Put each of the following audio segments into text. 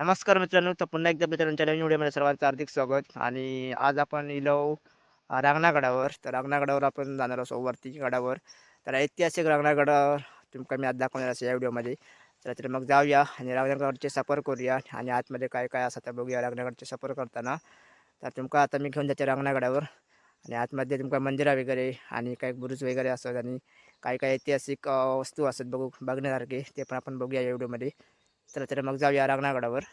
नमस्कार मित्रांनो, तर पुन्हा एकदा मित्रांच्या नवीन व्हिडिओमध्ये सर्वांचं हार्दिक स्वागत. आणि आज आपण इलो रांगणागडावर. तर रांगणागडावर आपण जाणार आहोत वरती गडावर. तर ऐतिहासिक रांगणागडावर तुमका मी आज दाखवणार आहे या व्हिडिओमध्ये. तर मग जाऊया आणि रांगणागडचे सफर करूया आणि आतमध्ये काय काय असं तर बघूया रांगणागडचे सफर करताना. तर तुमका आता मी घेऊन जाते रांगणागडावर आणि आतमध्ये तुमका मंदिरा वगैरे आणि काही बुरुज वगैरे असतात आणि काय काय ऐतिहासिक वस्तू असतात बघण्यासारखे, ते पण आपण बघूया या व्हिडिओमध्ये. तर मग जाऊया रांगणागडावर.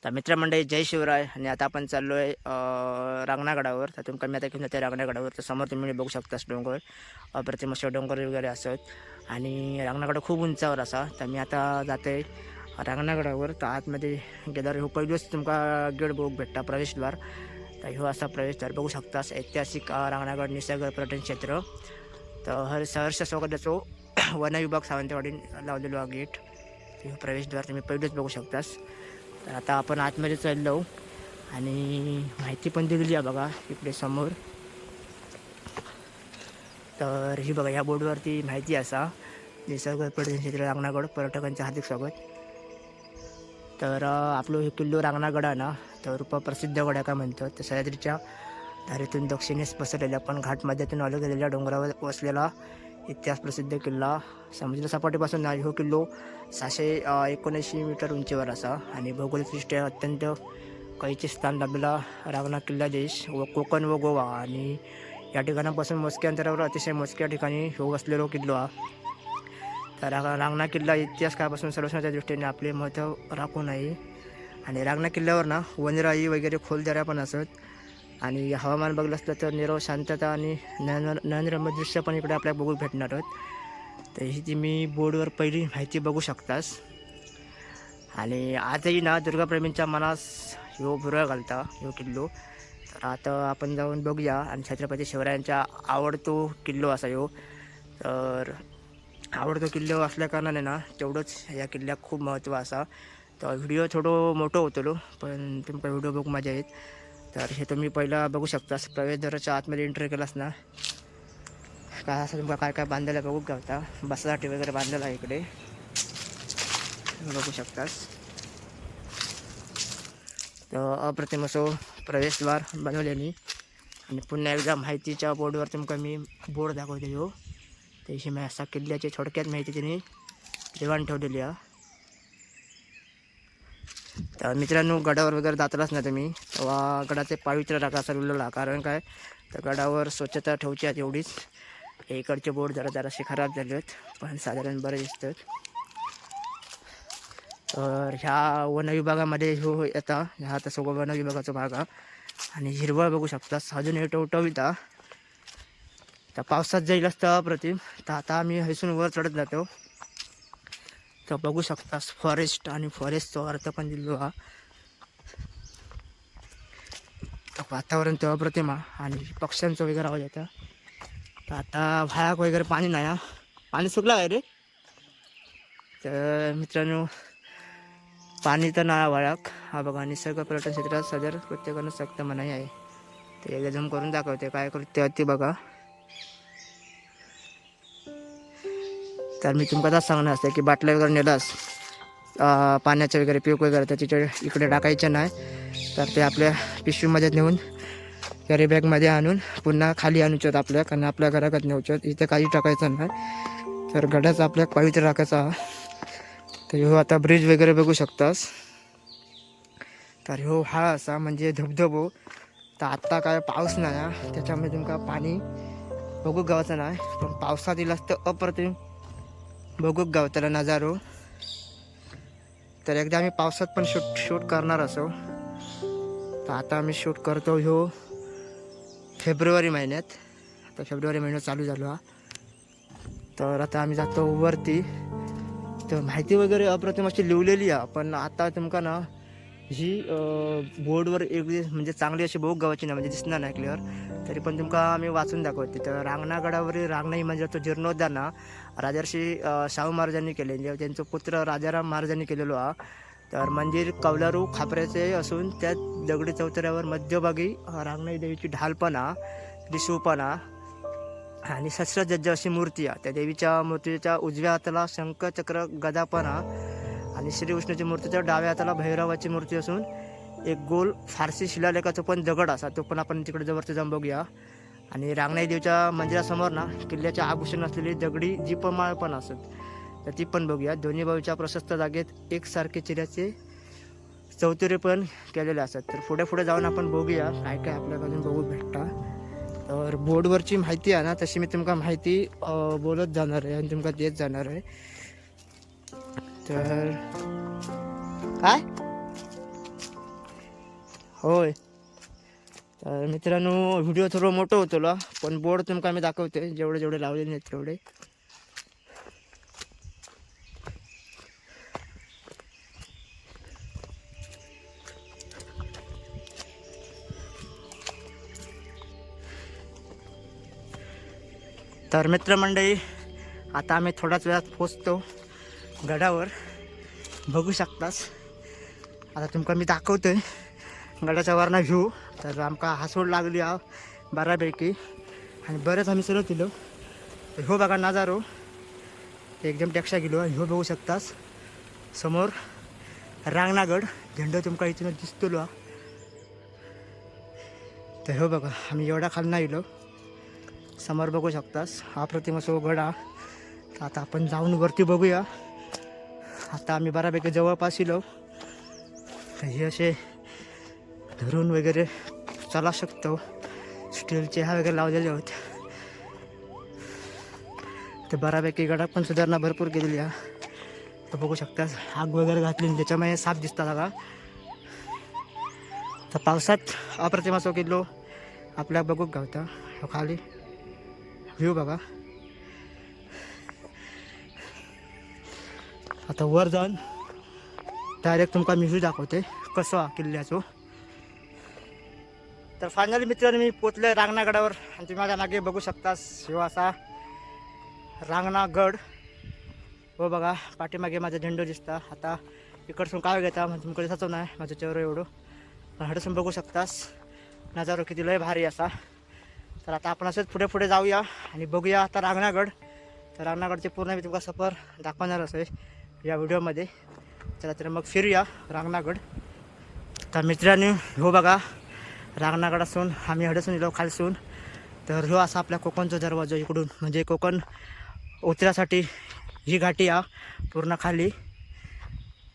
तर मित्रमंडळी जय शिवराय. आणि आता आपण चाललो आहे रांगणागडावर. तर तुमका मी आता घेऊन जाते रांगणागडावर. तर समोर तुम्ही बघू शकता डोंगर, अप्रतिम असे डोंगर वगैरे असत आणि रांगणागड खूप उंचावर असा. तर मी आता जाते रांगणागडावर. तर आतमध्ये गेल्यावर हो पहिलेच तुमका गेट बघू भेटता प्रवेशद्वार. तर ह्यो असा प्रवेशद्वार बघू शकता. ऐतिहासिक रांगणागड निसर्ग पर्यटन क्षेत्र. तर सहर्ष स्वागताचो वन विभाग सावंतवाडी लावलेलो हा गेट. हे प्रवेशद्वार तुम्ही पहिलेच बघू शकतास. तर आता आपण आतमध्ये चाललो आणि माहिती पण दिलेली आहे बघा इकडे समोर. तर ही बघा, ह्या बोर्डवरती माहिती असा, निसर्ग पर्यटन क्षेत्र रांगणागड, पर्यटकांचे हार्दिक स्वागत. तर आपलं हे किल्लो रांगणागड आहे ना, तर प्रसिद्ध गड काय म्हणतात. तर सह्याद्रीच्या धारेतून दक्षिणेस पसरलेल्या पण घाटमध्यातून अलग गेलेल्या डोंगरावर वसलेला इतिहास प्रसिद्ध किल्ला. समुद्र सपाटीपासून हा किल्लो 679 मीटर उंचीवर असा आणि भौगोलिकदृष्ट्या अत्यंत कैचे स्थान लाभलेला रांगणा किल्ला देश व कोकण व गोवा आणि या ठिकाणापासून मोजक्या अंतरावर अतिशय मोजक्या ठिकाणी हो असलेलो किल्लो हा. तर रांगणा किल्ला इतिहास काळापासून संरक्षणाच्या दृष्टीने आपले महत्त्व राखून आहे. आणि रांगणा किल्ल्यावर ना वनराई वगैरे खोलदऱ्या पण असत आणि हवामान बघलं असलं तर निरव शांतता आणि नयनरम्य दृश्य पण इकडे आपल्याला बघू भेटणार आहेत. तर ही ती मी बोर्डवर पहिली माहिती बघू शकतास. आणि आजही ना दुर्गाप्रेमींच्या मनास ह्यो भुरळ घालता ह्यो किल्लो. तर आता आपण जाऊन बघूया. आणि छत्रपती शिवरायांचा आवडतो किल्लो असा ह्यो. तर आवडतो किल्लो असल्या कारणाने ना तेवढंच या किल्ल्याक खूप महत्त्व असा. तर व्हिडिओ थोडं मोठं होतो पण तुमका व्हिडिओ बघू मजा येत. तर हे तुम्ही पहिला बघू शकतास. प्रवेशद्वाराच्या आतमध्ये एंट्री केलास ना, काय असं तुमका काय काय बांधायला बघू गावता. बसासाठी वगैरे बांधलेला आहे इकडे बघू शकतास. तर अप्रतिम असो प्रवेशद्वार बनवलेली. आणि पुन्हा एकदा माहितीच्या बोर्डवर तुमका मी बोर्ड दाखवते हो. त्याशी मी असा किल्ल्याची थोडक्यात माहिती त्यांनी देवाण ठेवलेली आहे. तर मित्रांनो, गडावर वगैरे जातालाच ना तुम्ही तेव्हा गडाचे पावित्र्य राखा सरवलेला. कारण काय, तर गडावर स्वच्छता ठेवची आहे एवढीच. इकडचे बोर्ड जरासे खराब झाले आहेत पण साधारण बरे दिसतात. तर ह्या वन विभागामध्ये हो येता, ह्या आता सगळं वन विभागाचा भाग हा. आणि हिरवळ बघू शकता अजून हे टवटवीता. तर पावसात जाईल असतं अप्रतिम. तर आता आम्ही हैसून वर चढत जातो. तर बघू शकतास फॉरेस्ट आणि फॉरेस्टचा अर्थ पण दिलो हा. तर वातावरण तर अप्रतिम आणि पक्ष्यांचं वगैरे आवाज येतं. तर आता भायाक वगैरे पाणी नाही हा. पाणी सुकला काय रे. तर मित्रांनो, पाणी तर नाही वळाक हा बघा. निसर्ग पर्यटन क्षेत्रात सदर प्रत्येकानं सक्त मनाई आहे. ते एकदा जम करून दाखवते काय करते ते बघा. तर मी तुमका तर सांगणार असते की बाटल्या वगैरे नेलास पाण्याचे वगैरे पीक वगैरे तर तिच्या इकडे टाकायचं नाही. तर ते आपल्या पिशवीमध्ये नेऊन कॅरी बॅगमध्ये आणून पुन्हा खाली आणूचत आपल्या, कारण आपल्या घराकडे नेऊचत. इथे काही टाकायचं नाही. तर गडाचा आपल्या पवित्र राखायचा. तर ह्यो आता ब्रिज वगैरे बघू शकतास. तर ह्यो हा असा म्हणजे धबधबो. तर आत्ता काय पाऊस नाही त्याच्यामुळे तुमका पाणी बघू गावाचं नाही. पण पावसात येईल असतं अप्रतिम बघू गावताला नजारो. तर एकदा आम्ही पावसात पण शूट करणार असो. तर आता आम्ही शूट करतो ह्यो फेब्रुवारी महिन्यात. आता फेब्रुवारी महिना चालू झाला. तर आता आम्ही जातो वरती. तर माहिती वगैरे अप्रतिम अशी लिहिलेली आहे. पण आता तुमका ना ही बोर्डवर एक म्हणजे चांगली अशी बघू गावाची ना, म्हणजे दिसणार नाही क्लिअर. तरी पण तुमका आम्ही वाचून दाखवते. तर रांगणागडावरील रांगणाई म्हणजे तो जीर्णोद्धार ना राजर्षी शाहू महाराजांनी केले. म्हणजे त्यांचा पुत्र राजाराम महाराजांनी केलेलो हा. तर मंदिर कौलारू खापऱ्याचे असून त्यात दगडी चौतऱ्यावर मध्यभागी रांगणाई देवीची ढालपणा, त्रिशूळपणा आणि शस्त्रसज्ज अशी मूर्ती आहे. त्या देवीच्या मूर्तीच्या उजव्या हाताला शंखचक्र गदापणा आणि श्री विष्णूची मूर्तीच्या डाव्या हाताला भैरवाची मूर्ती असून एक गोल फारसी शिलालेखाचा पण दगड असा तो पण आपण तिकडे जवळचं जाऊन बघूया. आणि रांगणाई देवीच्या मंदिरासमोर ना किल्ल्याच्या आभूषण असलेली दगडी दीपमाळ पण असत तर ती पण बघूया. दोन्ही बाजूच्या प्रशस्त जागेत एकसारखे चिऱ्याचे चौतरे पण केलेले असतात. तर पुढे पुढे जाऊन आपण बघूया काय काय आपल्याला अजून बघू भेटता. तर बोर्डवरची माहिती आहे ना तशी मी तुमका माहिती बोलत जाणार आहे आणि तुमका देत जाणार आहे. तर काय होय तर मित्रांनो व्हिडिओ थोडं मोठं होतो पण बोर्ड तुमका मी दाखवते जेवढे जेवढे लावलेले नाहीत तेवढे. तर मित्रमंडळी आता आम्ही थोड्याच वेळात पोचतो गडावर. बघू शकतास आता तुमका मी दाखवतोय गडाच्या वरना व्ह्यू. तर आमका हासोड लागली हा बऱ्यापैकी आणि बरेच आम्ही सरळ दिलो. ह्यो बघा नजारो एकदम टेक्षा गेलो. ह्यो बघू शकतास समोर रांगणागड झेंडा तुमका इथून दिसतो. तर ह्यो बघा आम्ही एवढा खालना गेलो. समोर बघू शकतास हा प्रतिमा सो गडा. तर आता आपण जाऊन वरती बघूया. आता आम्ही बऱ्यापैकी जवळपास येलो. तर हे असे धरून वगैरे चाला शकतो. स्टीलचे ह्या वगैरे लावलेले होते. तर बऱ्यापैकी गडात पण सुधारणा भरपूर केलेली आहे. तर बघू शकतास आग वगैरे घातली त्याच्यामुळे साप दिसतात बघा. तर पावसात अप्रतिमा सो किल्लो आपल्या बघू गावता. खाली व्ह्यू बघा. आता वर जाऊन डायरेक्ट तुमका मी व्ह्यू दाखवते कसं किल्ल्याचो. तर फायनली मित्रांनो मी पोचले रांगणागडावर आणि तुम्ही माझ्या मागे बघू शकतास ह्यो असा रांगणागड. हो बघा पाठीमागे माझा झेंडो दिसता. आता इकडसून काय घेता म्हणजे तुमकडे दिसतो नाही माझं चेहरा एवढं पण हडसून बघू शकतास नजारो किती लय भारी असा. तर आता आपण असंच पुढे पुढे जाऊया आणि बघूया आता रांगणागड. तर रांगणागडचे पूर्ण मी तुमका सफर दाखवणार असेल या व्हिडिओमध्ये. चला तर मग फिरूया रांगणागड. तर मित्रांनी हो बघा रांगणागड असून आम्ही हडसून गेलो खालसून. तर ह्यो असा आपल्या कोकणचा दरवाजा इकडून म्हणजे कोकण उतरासाठी ही घाटी या पूर्ण खाली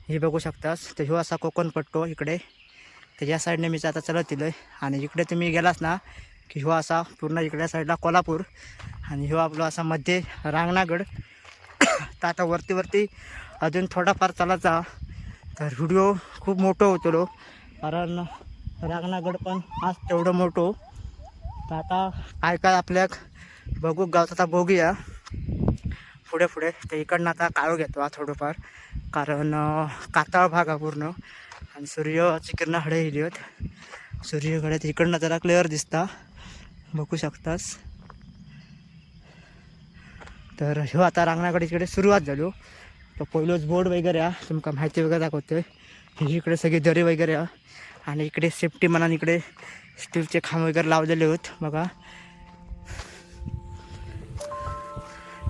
ही बघू शकतास. तर ह्यो असा कोकण पट्टो इकडे. तर या साईडने मी आता चलत दिलो आहे आणि इकडे तुम्ही गेलास ना की ह्यो असा पूर्ण इकडल्या साईडला कोल्हापूर आणि ह्यो आपला असा मध्ये रांगणागड. तर आता वरती अजून थोडाफार चालायचा. तर व्हिडिओ खूप मोठं होतो कारण रांगणागड पण आज तेवढं मोठं. तर आता काय काय आपल्या बघू गावचा आता बघूया पुढे पुढे. तर इकडनं आता काळो घेतो हा थोडंफार कारण कातळ भाग हा पूर्ण आणि सूर्याची किरणं हडे गेली आहेत. सूर्यगड्यात इकडनं जरा क्लिअर दिसता बघू शकतास. तर ह्यो आता रांगणागड इकडे सुरुवात झालो. तर पहिलोच बोर्ड वगैरे आहे तुमका माहिती वगैरे दाखवतोय. इकडे सगळी दरी वगैरे आहे आणि इकडे सेफ्टी मनाने इकडे स्टीलचे खांब वगैरे लावलेले आहेत बघा.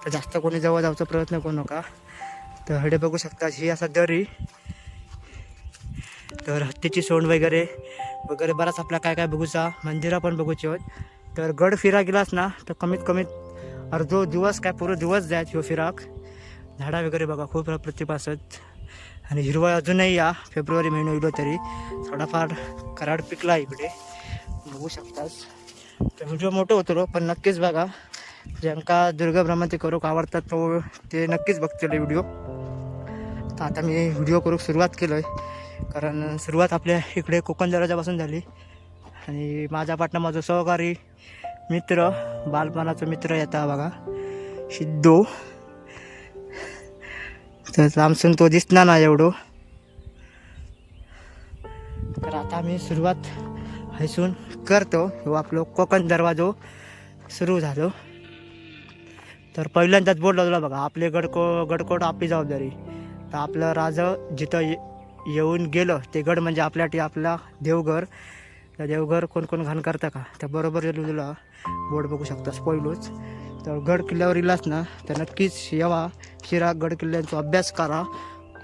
तर जास्त कोणी जवळ जायचा प्रयत्न करू नका. तर हडे बघू शकता ही असा दरी. तर हत्तीची सोंड वगैरे वगैरे बराच आपल्या काय काय बघूचा. मंदिरं पण बघूची होत. तर गड फिरा गेलास ना तर कमीत कमी अर्धो दिवस काय पूर्ण दिवस जायत ह्यो फिराक. झाडा वगैरे बघा खूप प्रतिभा असत आणि हिरवा अजूनही या फेब्रुवारी महिना येलो तरी थोडाफार कराड पिकला इकडे बघू शकतास. तर व्हिडिओ मोठं होतो पण नक्कीच बघा. ज्यांका दुर्ग भ्रमंती करूक आवडतात तो ते नक्कीच बघतील व्हिडिओ. तर आता मी व्हिडिओ करूक सुरुवात केलं आहे कारण सुरुवात आपल्या इकडे कोकण दरवाजापासून झाली आणि माझा पाटणा माझा सहकारी मित्र बालपणाचा मित्र येता बघा सिद्धू. तर लांबसून तो दिसणार ना एवढं. तर आता आम्ही सुरुवात हैसून करतो. हो आपलं कोकण दरवाजो सुरू झालो. तर पहिल्यांदाच बोर्ड लावला बघा आपले गडकोट आपली जबाबदारी. तर आपलं राजा जिथं येऊन गेलं ते गड म्हणजे आपल्यासाठी आपला देवघर. त्या देवघर कोण कोण घाण करता का त्या बरोबर लिहिलेला बोर्ड बघू शकतास पहिलोच. तर गड किल्ल्यावर इलास ना तर नक्कीच यावा शिरा गड किल्ल्यांचा अभ्यास करा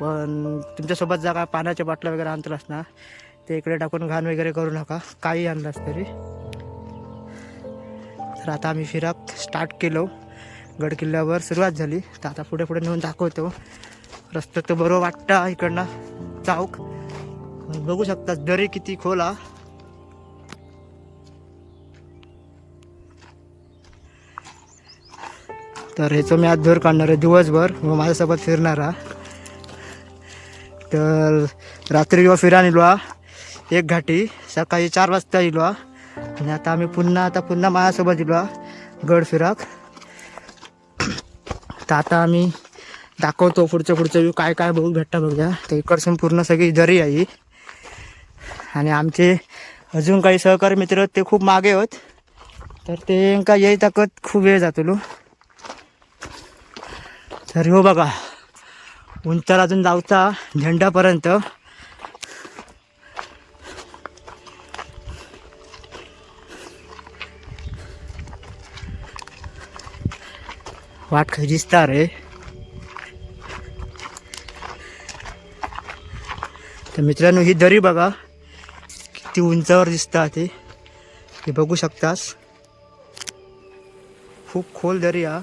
पण तुमच्यासोबत जा का पाण्याच्या बाटल्या वगैरे आणतलास ना ते इकडे टाकून घाण वगैरे करू नका, काही आणलास तरी. तर आता आम्ही फिराक स्टार्ट केलो, गड किल्ल्यावर सुरुवात झाली. तर आता पुढे पुढे नेऊन दाखवतो. रस्ता तर बरोबर वाटतं इकडनं चौक बघू शकता, दरी किती खोल हा. तर ह्याचं मी आज धर काढणार आहे दिवसभर, मग माझ्यासोबत फिरणार हा. तर रात्री जेव्हा फिरायला इलो हा एक घाटी, सकाळी 4 वाजता इलो हा. आणि आता आम्ही पुन्हा माझ्यासोबत इलो हा गड फिराक. तर आता आम्ही दाखवतो पुढचं व्ह्यू काय काय बघू भेटता बघूया. तर इकडसून पूर्ण सगळी दरी आहे आणि आमचे अजून काही सहकारी मित्र ते खूप मागे होत, तर ते का येई ताकद खूप वेळ जातलो. तर हो बघा उंचाला अजून जाऊचा झेंड्यापर्यंत. वाट खाई दिसता रे. तर मित्रांनो ही दरी बघा किती उंचावर दिसता, ते बघू शकतास. खूप खोल दरी हा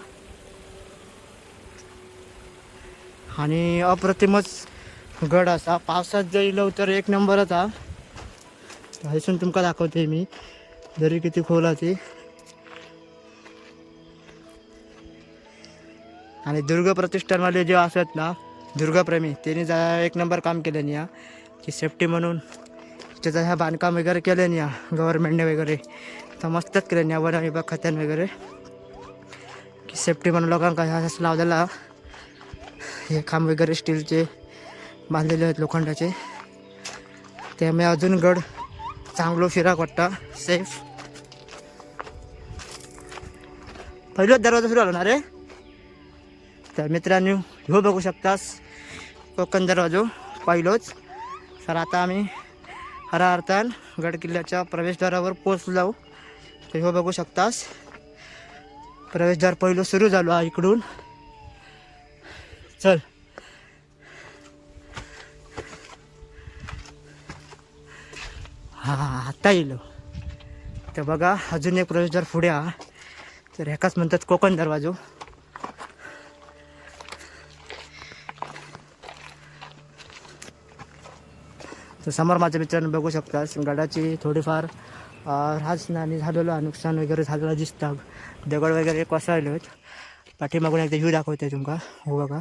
आणि अप्रतिमच गड असा. पावसात जाईल तर एक नंबरच हा. हसून तुमका दाखवते मी दरी किती खोल ती. आणि दुर्ग प्रतिष्ठानवाले जे असतात ना दुर्गाप्रेमी, त्यांनी एक नंबर काम केलं या की सेफ्टी म्हणून त्याचं ह्या बांधकाम वगैरे केलं या गव्हर्नमेंटने वगैरे. तर मस्तच केलं या वन विभाग खात्यान वगैरे की सेफ्टी म्हणून लोकांना ह्या असं लावलेला. हे खांब वगैरे स्टीलचे बांधलेले आहेत लोखंडाचे, त्यामुळे अजून गड चांगलो फिराक वाटता सेफ. पहिलाच दरवाजा सुरू आला ना रे. तर मित्रांनो ह्यो बघू शकतास कोकण दरवाजो पहिलोच. तर आता आम्ही खऱ्या अर्थान गड किल्ल्याच्या प्रवेशद्वारावर पोचलो. तर ह्यो बघू शकतास प्रवेशद्वार पहिलो सुरू झालो हा इकडून. चल हा आता येलो. तर बघा अजून एक प्रवेशद्वार पुढे हा. तर ह्याकाच म्हणतात कोकण दरवाजो. तर समोर माझ्या मित्रांनो बघू शकतास गडाची थोडीफार राजनानी झालेलं नुकसान वगैरे झालेलं दिसतं. दगड वगैरे कोसळले आहेत. पाठीमागून एकदा व्ह्यू दाखवते तुमका, हो बघा.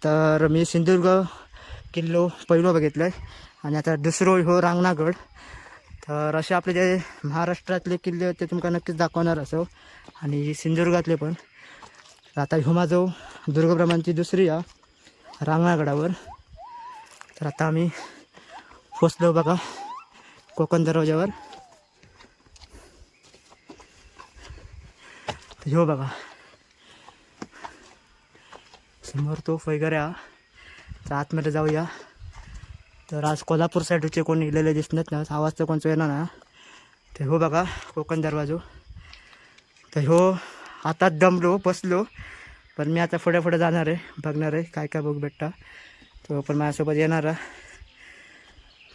तर मी सिंधुदुर्ग किल्लो पहिलो बघितलं आहे आणि आता दुसरो हो रांगणागड. तर असे आपले जे महाराष्ट्रातले किल्ले होते तुमका नक्कीच दाखवणार असो आणि सिंधुदुर्गातले पण. आता ह्यो माझो दुर्गप्रमाणची दुसरी या रांगणागडावर. तर आता आम्ही पोचलो बघा कोकण दरवाजावर. ह्यो बघा समोर तोफ वगैरे हा. तर आतमध्ये जाऊया. तर आज कोल्हापूर साईडचे कोण इलेले दिसत ना, आवाज तर कोणचा येणार ना. तर हो बघा कोकण दरवाजो. तर ह्यो आता दमलो बसलो, पण मी आता पुढे पुढे जाणार आहे, बघणार आहे काय काय बघू भेटता. तो पण माझ्यासोबत येणार आहे.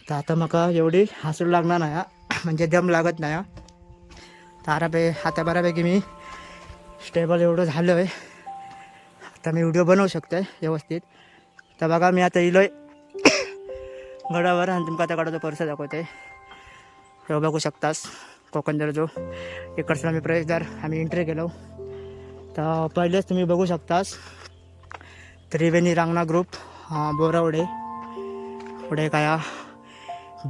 तर आता मका एवढी हसू लागणार नाही म्हणजे दम लागत नाही. तर आता बऱ्यापैकी मी स्टेबल एवढं झालं आहे. आता मी व्हिडिओ बनवू शकतो व्यवस्थित. तर बघा मी आता इलो गडावर आणि तुमका त्या गडाचा परिसर दाखवते. हे बघू शकतास कोकण दरवाजो. इकडचा आम्ही प्रवेशद्वार आम्ही एंट्री केलो. तर पहिलेच तुम्ही बघू शकतास त्रिवेणी रांगणा ग्रुप बोरावडे. पुढे काय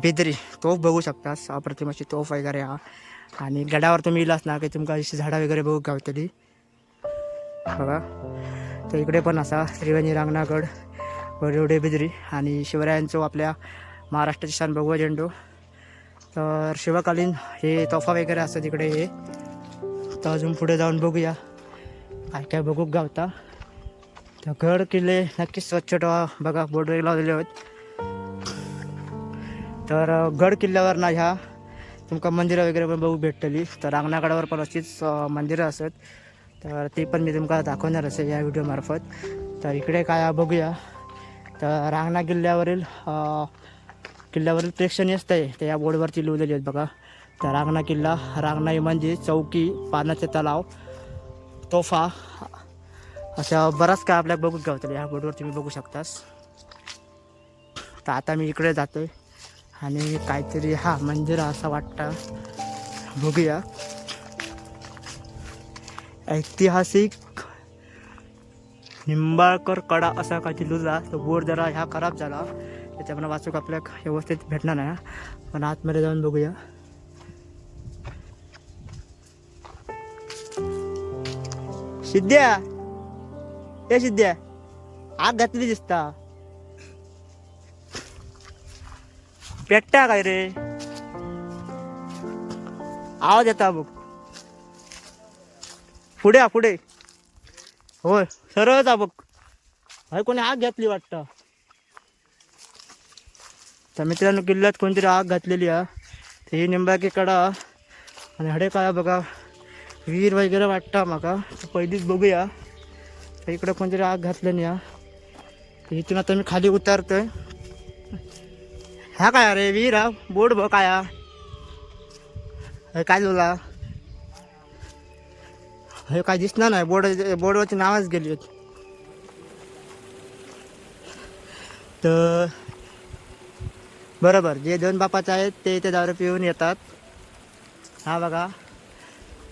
बेदरी तोफ बघू शकतास, अप्रतिमाची तोफ वगैरे हा. आणि गडावर तुम्ही इलास ना की तुमका अशी झाडं वगैरे बघू गावतली बघा. तर इकडे पण असा त्रिवेणी रांगणागड बोरावडे बेदरी आणि शिवरायांचं आपल्या महाराष्ट्राची शान भगवा झेंडू. तर शिवकालीन हे तोफा वगैरे असतात इकडे हे. तर अजून पुढे जाऊन बघूया काय काय बघू गावता. तर गड किल्ले नक्कीच स्वच्छ ठेवा बघा, बोर्ड वगैरे लावलेले आहेत. तर गड किल्ल्यावर ना ह्या तुमका मंदिरं वगैरे पण बघू भेटतली. तर रांगणागडावर पण अशीच मंदिरं असत. तर ते पण मी तुमका दाखवणार असेल या व्हिडिओमार्फत. तर इकडे काय बघूया. तर रांगणा किल्ल्यावरील प्रेक्षणीय स्थळे ते या बोर्डवरती लिहिलेली आहेत बघा. तर रांगणा किल्ला, रांगणा मंदिर, चौकी, पाण्याचे तलाव, तोफा अशा बराच काय आपल्याला बघून गावतले या बोर्डवर तुम्ही बघू शकतास. तर आता मी इकडे जातोय आणि काहीतरी मंदिर असं वाटतं, बघूया. ऐतिहासिक निंबाळकर कडा असा काहीतरी लिहिला. तो बोर्ड जरा ह्या खराब झाला, त्याच्यामुळे वाचूक आपल्याला व्यवस्थित भेटणार नाही. पण आतमध्ये जाऊन बघूया. सिद्ध्या, हे सिद्ध्या, आग घातली दिसता. पेट्टा काय रे, आवाज येता बघ. पुढे पुढे, होय सरळच बघ. हाय कोणी आग घातली वाटतं. तर मित्रांनो, किल्ल्यात कोणतरी आग घातलेली आहे. ही निंबाळकी कडा आणि हडे काय बघा, विहीर वगैरे वाटतं माका. पहिलीच बघूया. तर इकडं कोणतरी आग घातलेली आहे. इथून आता मी खाली उतरतोय. ह्या काय अरे विहीर बोर्ड बघ काय काय लोला, हे काय दिसणार नाही. बोर्डवरची नावच गेली आहेत. तर बरोबर, जे दोन बापाचे आहेत ते इथे दारू पिऊन येतात. हा बघा,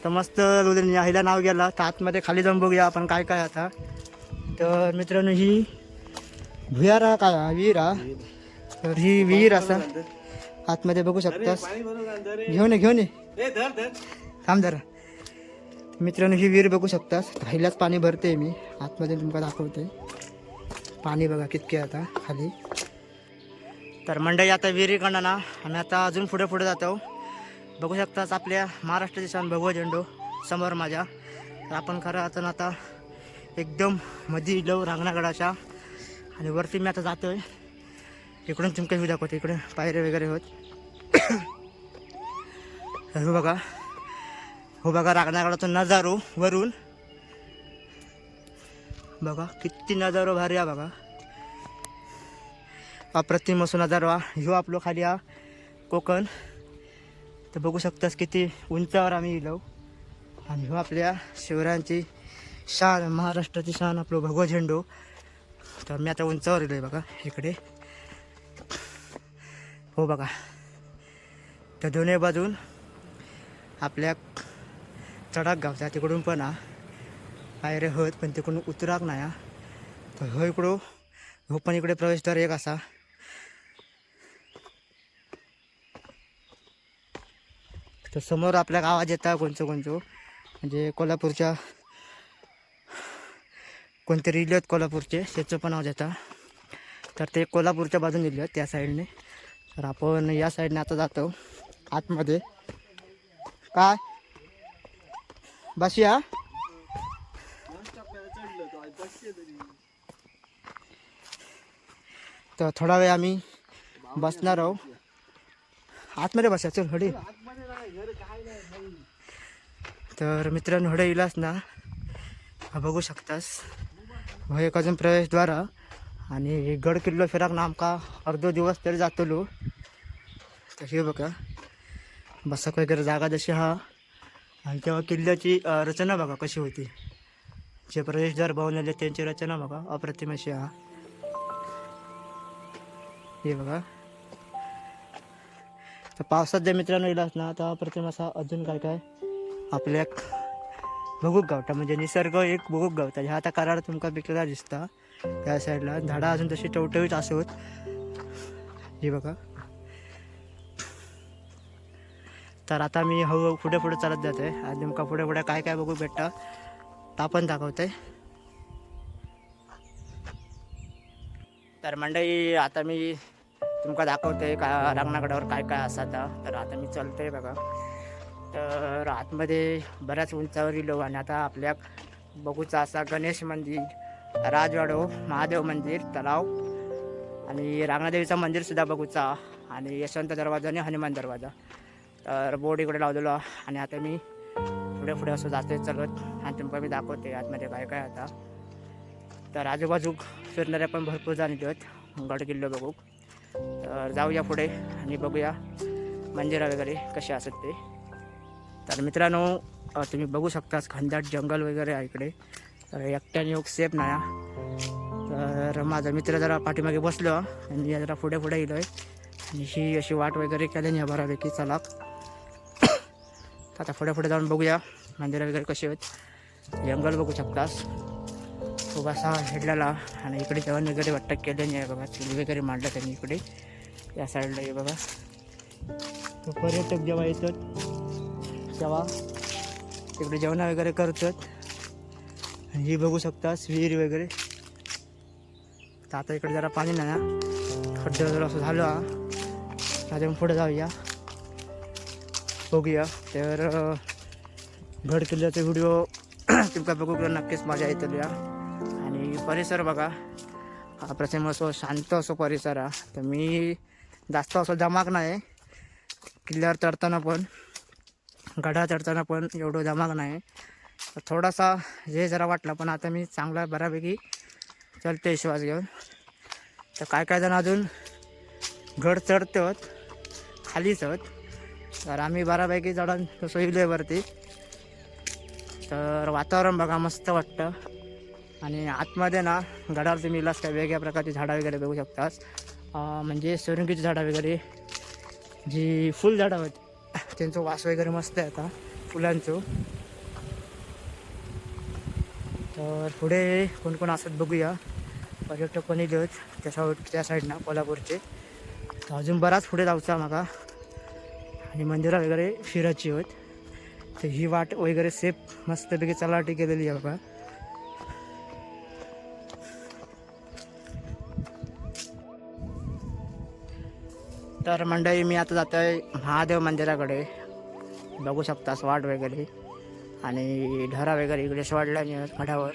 तर मस्त हिला नाव गेला. तर आतमध्ये खाली जाऊन बघूया आपण काय काय आता. तर मित्रांनो, ही भुयारा काय विहीर तर ही विहीर असा आतमध्ये बघू शकतास. घेऊन ये थांब जरा. मित्रांनो, ही विहीर बघू शकतास. पहिल्याच पाणी भरते मी आतमध्ये, तुमका दाखवते. पाणी बघा कितके आता खाली. तर मंडळी, आता विहिरीकडनं ना आम्ही आता अजून पुढे जातो. बघू शकताच आपल्या महाराष्ट्राची शान भगवा झेंडू समोर माझ्या. तर आपण खरं आता एकदम मध्ये इलो रांगणागडाच्या, आणि वरती मी आता जातोय. इकडून तुमका व्ह्यू दाखवतो. इकडे पायरे वगैरे होत. हो बघा रांगणागडाचा नजारो वरून बघा, किती नजारो भारी आहे बघा. अप्रतिम असं नजारो. ह्यो आपलो खाली कोकण. तर बघू शकतास किती उंचावर आम्ही इलो. आणि ह्यो आपल्या शिवरायांची शान, महाराष्ट्राची शान आपलं भगवा झेंडू. तर मी आता उंचावर इलो आहे बघा इकडे. हो बघा, तर दोन्ही बाजून आपल्या चढाक गावचा. तिकडून पण पायरे होत, पण तिकडून उतराक नाही. तर हो पण इकडे प्रवेशद्वार एक असा. तर समोर आपल्या आवाज येता कोणचं म्हणजे कोल्हापूरच्या कोणते रिले आहेत कोल्हापूरचे, त्याचं पण आवाज येता. तर ते कोल्हापूरच्या बाजून दिले आहेत त्या साईडने. तर आपण या साईडने आता जातो आतमध्ये. काय बसूया. तर थोडा वेळ आम्ही बसणार आहोत. आतमध्ये बसा चल हडे. तर मित्रांनो, हडे इलास ना बघू शकतास. एक अजून प्रवेशद्वार आणि गड किल्लो फिराक ना आमका अर्धो दिवस तरी जातलो. तर हे बघा, बसाक वगैरे जागा जशी आणि तेव्हा किल्ल्याची रचना बघा कशी होती. जे प्रवेशद्वार बनवलेले त्यांची रचना बघा अप्रतिम अशी हे बघा. तर पावसात जर मित्रांनो इलाच ना तर अप्रतिम असा अजून काय आपल्या बघूक गावता. म्हणजे निसर्ग एक बघूक गावता. ह्या आता कराड तुमका पिकलेला दिसता त्या साईडला. झाडा अजून तशी टवटवीत असोत. हे बघा. तर आता मी हळूहळू पुढे चालत जातोय आणि तुमका पुढे काय बघू भेटतं तर आपण दाखवतोय. तर मंडळी, आता मी तुमका दाखवतोय का रांगणागडावर काय असाता. तर आता मी चलतोय बघा. तर आतमध्ये बऱ्याच उंचावर इलो. आणि आता आपल्या बघूचा असा गणेश मंदिर, राजवाडो, महादेव मंदिर, तलाव आणि रांगणादेवीचा मंदिरसुद्धा बघूचा. आणि यशवंत दरवाजा आणि हनुमान दरवाजा. तर बोर्ड इकडे लावलेलो. आणि आता मी पुढे पुढे असं जातोय चालत आणि तुमका मी दाखवते आतमध्ये काय काय आता. तर आजूबाजू फिरणाऱ्या पण भरपूर जण आहेत गड किल्लो बघू. तर जाऊया पुढे आणि बघूया मंदिरं वगैरे कसे असतात ते. तर मित्रांनो तुम्ही बघू शकता घनदाट जंगल वगैरे आहे इकडे. तर एकट्याने योग सेफ नाही हा. तर माझा मित्र जरा पाठीमागे बसलो आणि मी जरा पुढे पुढे गेलो आहे आणि ही अशी वाट वगैरे केली नाही बऱ्यापैकी. चला आता पुढे पुढे जाऊन बघूया मंदिरं वगैरे कशी आहेत. जंगल बघू शकतास खूप असा हेडलेला आणि इकडे जेवण वगैरे वाटतं केले नाही आहे बघा. चुली वगैरे मांडलं त्यांनी इकडे या साईडला हे बघा. तो पर्यटक जेव्हा येतात तेव्हा इकडे जेवण वगैरे करतात. आणि ही बघू शकतास विहीर वगैरे. तर आता इकडे जरा पाणी नाही ना खड्डे वगैरे असं झालं हा. आता पुढे जाऊया बघूया. तर गड किल्ल्याचा व्हिडिओ तुमका बघू नक्कीच मजा येतील या. आणि परिसर बघा हा प्रचंड असो शांत असो परिसर हा. तर मी जास्त असं धमाक नाही किल्ल्यावर चढताना पण गडा चढताना पण एवढं धमाक नाही. तर थोडासा हे जरा वाटला पण आता मी चांगला बऱ्यापैकी चलते श्वास घेऊन. तर काय काय जण अजून गड चढतात खाली चढ. तर आम्ही बऱ्यापैकी चढून तसं इलोय वरती. तर वातावरण बघा मस्त वाटतं. आणि आतमध्ये ना गडावर तुम्ही इलास काय वेगळ्या प्रकारची झाडं वगैरे बघू शकतास. म्हणजे सुरंगीची झाडं वगैरे जी फुल झाडं आहेत त्यांचं वास वगैरे मस्त आहे आता फुलांचं. तर पुढे कोण कोण असत बघूया. पर्यटक पण येत त्या साईडनं कोल्हापूरचे. तर अजून बराच पुढे जाऊचा मागा आणि मंदिरं वगैरे फिरायची होत. तर ही वाट वगैरे सेफ मस्तपैकी चलाटी केलेली आहे बघा. तर मंडळी मी आता जातो आहे महादेव मंदिराकडे. बघू शकतास वाट वगैरे आणि ढरा वगैरे इकडे सोडला गडावर.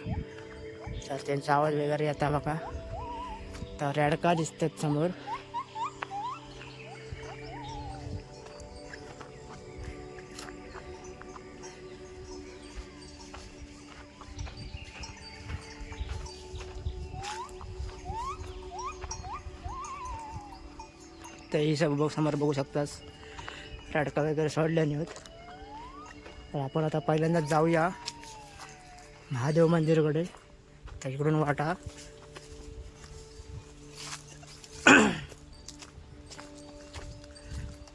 तर त्यांचा आवाज वगैरे येता बघा. तर रेडका दिसतात समोर. तर ही सब समोर बघू शकतास रेडका वगैरे सोडल्याने होत. तर आपण आता पहिल्यांदाच जाऊया महादेव मंदिरकडे. तर इकडून वाटा.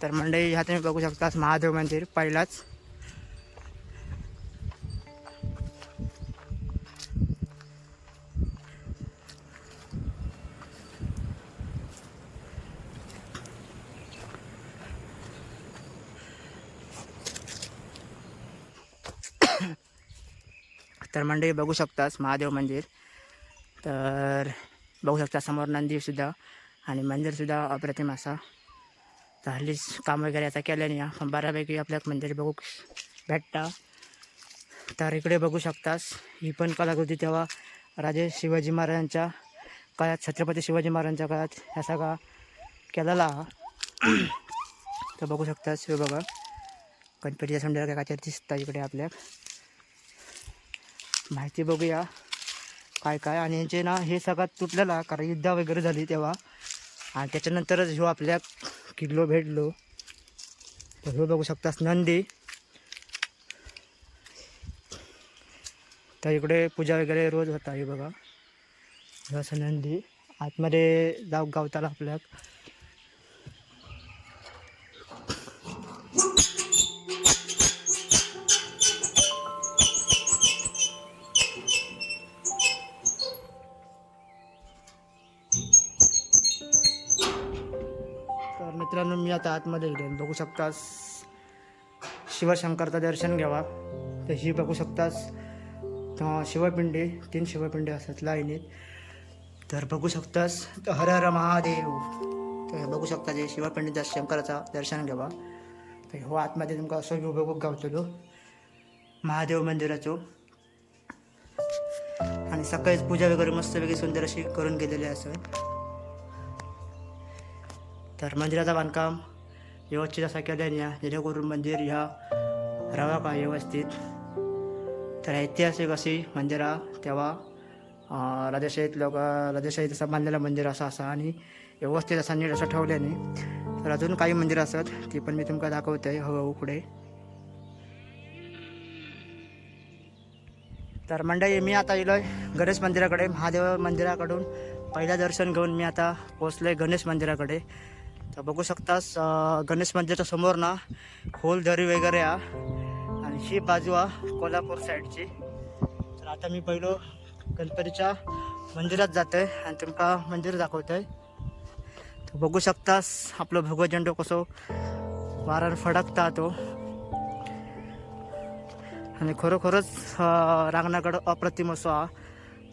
तर मंडळी ह्या तुम्ही बघू शकतास महादेव मंदिर पहिलाच. तर मंडळी बघू शकतास महादेव मंदिर. तर बघू शकता समोर नंदीसुद्धा आणि मंदिरसुद्धा अप्रतिम असा. तर हल्लीच काम वगैरे आता केलं नाही पण बऱ्यापैकी आपल्याला मंदिर बघू भेटता. तर इकडे बघू शकतास ही पण कलाकृती तेव्हा राजे शिवाजी महाराजांच्या काळात छत्रपती शिवाजी महाराजांच्या काळात ह्या सगळा केलेला. तर बघू शकतास हे बघा गणपतीच्या संडेला काय काहीतरी दिसतं इकडे आपल्या. माहिती बघूया काय काय. आणि यांचे ना हे सगळ्यात तुटलेला कारण युद्ध वगैरे झाली तेव्हा आणि त्याच्यानंतरच ह्यो आपल्या किल्लो भेटलो. तर हे बघू शकतास नंदी. तर इकडे पूजा वगैरे रोज होता हे बघा. असं नंदी आतमध्ये गावताला आपल्या. तर मित्रांनो मी आता आतमध्ये गेलो. बघू शकतास शिवशंकरचं दर्शन घ्यावा. तर ही बघू शकतास शिवपिंडी 3 शिवपिंडी असतात लाईनीत. तर बघू शकतास तर हर हर महादेव. तर बघू शकता जे शिवपिंडी शंकराचं दर्शन घ्यावा. तर हो आतमध्ये तुमका असं व्ह्यू बघू गावतलो महादेव मंदिराचो. आणि सकाळीच पूजा वगैरे मस्तपैकी सुंदर अशी करून गेलेली असं. तर मंदिराचं बांधकाम व्यवस्थित असा केल्याने जेणेकरून मंदिर ह्या राहा का व्यवस्थित. तर ऐतिहासिक अशी मंदिरा तेव्हा राजेशाहीत राजेशाहीत असं बांधलेलं मंदिर असं असा आणि व्यवस्थित असा नीट असं ठेवल्याने. तर अजून काही मंदिरं असतात ती पण मी तुमका दाखवत आहे हळूहळू पुढे. तर मंडळी मी आता इलोय गणेश मंदिराकडे. महादेव मंदिराकडून पहिलं दर्शन घेऊन मी आता पोचलोय गणेश मंदिराकडे. तर बघू शकतास गणेश मंदिराच्या समोर ना खोल दरी वगैरे आणि ही बाजू कोल्हापूर साईडची. तर आता मी पहिलो गणपतीच्या मंदिरात जातो आहे आणि तुमका मंदिर दाखवतो आहे. तर बघू शकतास आपलं भगवा झेंडो कसो वारान फडकता तो आणि खरोखरच रांगणाकडं अप्रतिम असो हा.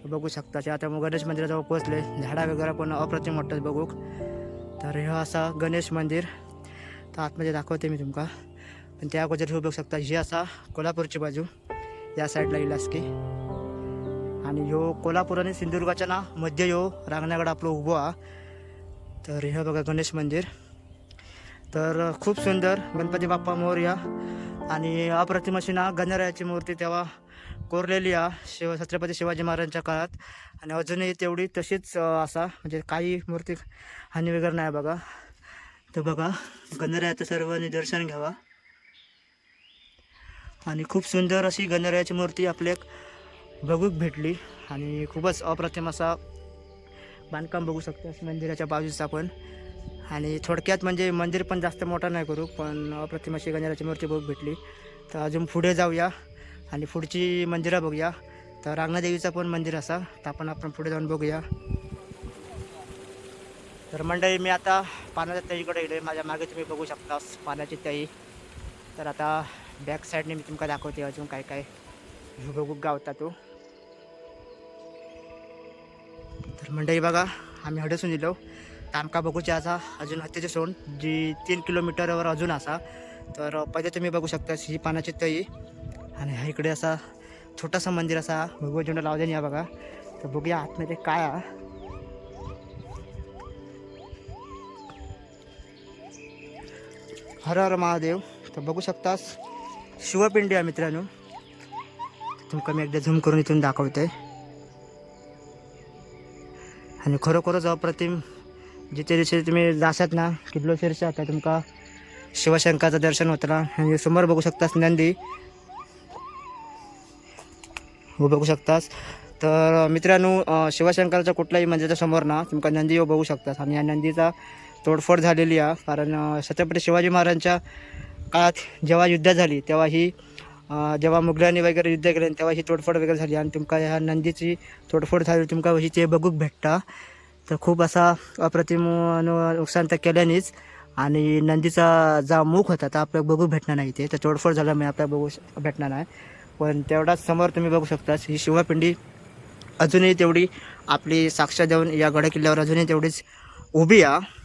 बघू शकता आता मग गणेश मंदिराजवळ पोचले. झाडा वगैरे पण अप्रतिम वाटतात बघूक. तर हे असा गणेश मंदिर तर आतमध्ये दाखवते मी तुमका. पण त्या अगोदर हे बघू शकता ही असा कोल्हापूरची बाजू या साईडला इलास की आणि ह्यो कोल्हापूर आणि सिंधुदुर्गाच्या ना मध्ये ह्यो रांगणाकडं आपलं उभो हा. तर हे बघा गणेश मंदिर. तर खूप सुंदर गणपती बाप्पा मोरया आणि अप्रतिम अशी ना गणरायाची मूर्ती तेव्हा कोरलेली छत्रपती शिवाजी महाराजांच्या काळात आणि अजूनही तेवढी तशीच असा म्हणजे काही मूर्ती हानी वगैरे नाही बघा. तर बघा गणरायाचं सर्वांनी दर्शन घ्यावा आणि खूप सुंदर अशी गणरायाची मूर्ती आपल्याक बघूक भेटली आणि खूपच अप्रतिम असा बांधकाम बघू शकतो मंदिराच्या बाजूचा पण. आणि थोडक्यात म्हणजे मंदिर पण जास्त मोठा नाही करू पण अप्रतिम अशी गणरायाची मूर्ती बघू भेटली. तर अजून पुढे जाऊया आणि पुढची मंदिरं बघूया. तर रांगणादेवीचं पण मंदिर असा तर आपण पुढे जाऊन बघूया. तर मंडळी मी आता पाण्याच्या तईकडे गेलो. माझ्या मागे तुम्ही बघू शकता पाण्याची तई. तर आता बॅक साईडने मी तुमका दाखवते अजून काय काय बघू गावता तो. तर मंडळी बघा आम्ही हडसून दिलो तामका बघूचे असा अजून हत्तीचे सोंड जी 3 किलोमीटरवर अजून असा. तर पहिले तुम्ही बघू शकता ही पाण्याची तई आणि हा इकडे असा छोटासा मंदिर असा भगवा झेंडा लावले या बघा. तर बघूया आतमध्ये काय हर हर महादेव. तर बघू शकतास शिवपिंडी आहे मित्रांनो. तुमका मी एकदा झूम करून इथून दाखवते आणि खरोखरच अप्रतिम. जिथे दिवशी तुम्ही जाशात ना किल्लो शिरशात तर तुमका शिवशंकराचं दर्शन होतं ना. आणि समोर बघू शकतास नंदी हो बघू शकतास. तर मित्रांनो शिवशंकराच्या कुठल्याही मंदिराच्या समोर ना तुमका नंदी हो बघू शकतास आणि या नंदीचा तोडफोड झालेली आहे. कारण छत्रपती शिवाजी महाराजांच्या काळात जेव्हा युद्ध झाली तेव्हा ही जेव्हा मुघलांनी वगैरे युद्ध केले तेव्हा ही तोडफोड वगैरे झाली आणि तुमका ह्या नंदीची तोडफोड झाली तुमका ही ते बघूक भेटता. तर खूप असा अप्रतिम नुकसान तर केल्यानेच आणि नंदीचा जा मुख होता तर आपल्याला बघू भेटणार नाही. ते तर तोडफोड झाल्यामुळे आपल्याला बघू भेटणार नाही. पण तेवढाच समोर तुम्ही बघू शकता ही शिवपिंडी अजूनही तेवढी आपली साक्ष देऊन या गड किल्ल्यावर अजूनही तेवढीच उभी आहे.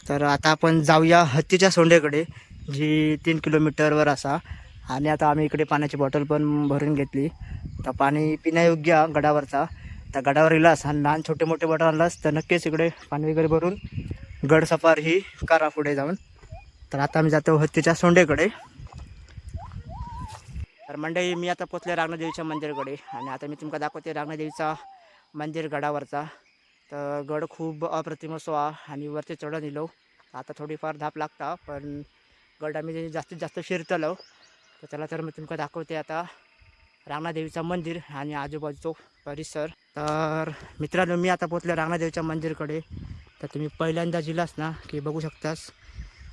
तर आता आपण जाऊया हत्तीच्या सोंडेकडे जी 3 किलोमीटरवर असा. आणि आता आम्ही इकडे पाण्याची बॉटल पण भरून घेतली. तर पाणी पिण्यायोग्य गडावरचा. तर गडावर इलास आणि लहान छोटे मोठे बॉटल आणलास तर नक्कीच इकडे पाणी वगैरे भरून गड सफार ही करा पुढे जाऊन. तर आता आम्ही जातो हत्तीच्या सोंडेकडे. तर मंडळी मी आता पोचले रांगणादेवीच्या मंदिराकडे आणि आता मी तुमका दाखवते रांगणादेवीचा मंदिर गडावरचा. तर गड खूप अप्रतिम असो आणि वरती चढून दिलो. आता थोडीफार धाप लागता पण गड आम्ही जास्तीत जास्त फिरतलो. तर चला तर मी तुमका दाखवते आता रांगणादेवीचं मंदिर आणि आजूबाजूचा परिसर. तर मित्रांनो मी आता पोचले रांगणादेवीच्या मंदिरकडे. तर तुम्ही पहिल्यांदा जिलास ना की बघू शकतास